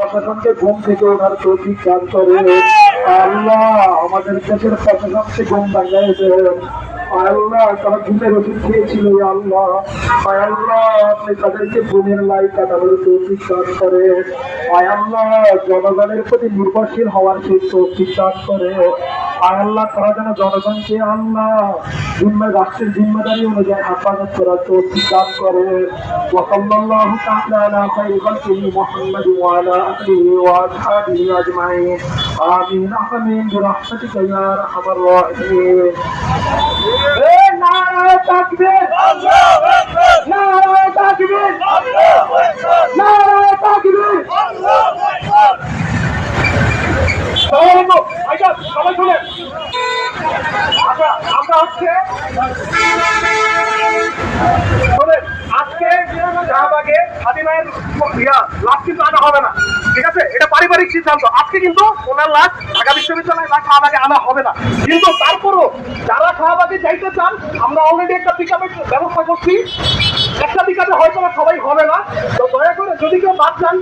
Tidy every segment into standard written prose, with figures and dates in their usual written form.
প্রশাসনকে ঘুম থেকে ওঠার তৌফিক দান করে। আল্লাহ আমাদের দেশের প্রশাসনকে ঘুম ভাঙিয়েছে। আল্লাহ তারা ঘুমের ওষুধ খেয়েছিল। আল্লাহ আল্লাহ আপনি তাদেরকে ঘুমের লাই কাটানোর তৌফিক দান করে। আল্লাহ জনগণের প্রতি নির্ভরশীল হওয়ার সেই তৌফিক দান করে। আল্লাহ তারা যেন জনগণকে আল্লাহ রাষ্ট্রের জিম্মেদারি অনুযায়ী হেফাজত করার তৌফিক দান করে। ওয়াসাল্লাল্লাহু তাআলা আলা খায়রি খালকিহি মুহাম্মাদ ওয়া আলা আলিহি ওয়া আসহাবিহি আজমাইন। আমিন আমিন বিরহমাতিকা ইয়া আরহামার রাহিমিন। নারায়ে তাকবীর, আল্লাহু আকবার। নারায়ে তাকবীর, আল্লাহু আকবার। নারায়ে তাকবীর, আল্লাহু আকবার। সবাই শুনেন, আমরা হচ্ছে আজকে শাহবাগে হাদিমায়ের লাভ কিন্তু আনা হবে না, ঠিক আছে? এটা পারিবারিক সিদ্ধান্ত। আজকে কিন্তু ওনার লাভ ঢাকা বিশ্ববিদ্যালয় বা শাহবাগে আনা হবে না। কিন্তু তারপরও যারা শাহবাগে যাইতে চান, আমরা অলরেডি একটা পিকআপের ব্যবস্থা করছি। একটা পিকআপে হয়তো সবাই হবে না, তো দয়া করে যদি কেউ বাদ যান,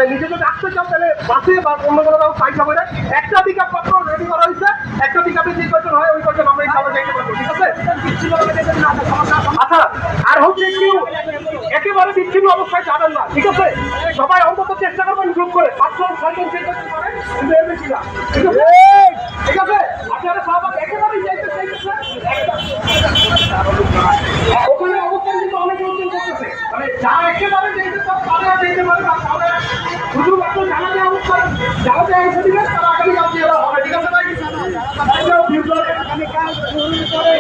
নিজে যদি আসতে চান তাহলে বাসে বা অন্য কোনো পয়সা করে একটা পিকআপ পত্র রেডি করা হয়েছে। একটা পিকআপে যে কয়জন হয় ওই কয়জন আমরা ইনশাআল্লাহ যাইতে পারবো, ঠিক আছে? আচ্ছা, আর হচ্ছে কেউ একেবারে বিচ্ছিন্ন অবস্থায় যাবেন না, ঠিক আছে? সবাই অন্তত চেষ্টা করবেন গ্রুপ করে 5জন 6জন চেষ্টা করে, কিন্তু এর বেশি না, ঠিক আছে? ঠিক আছে, আপনারা সবাই একেবারেই যাইতে চাইতেছেন। ওখানে অবস্থান কিন্তু অনেক লোকজন করতেছে, যারা একেবারে যাইতে চান তারা যাইতে পারেন। আর তাহলে শুধুমাত্র জানা যায় অবস্থান যারা যায় এসে দিবেন, তারা আগামী কাছে এরা হবে, ঠিক আছে ভাই? আমি কাজ শুরু করে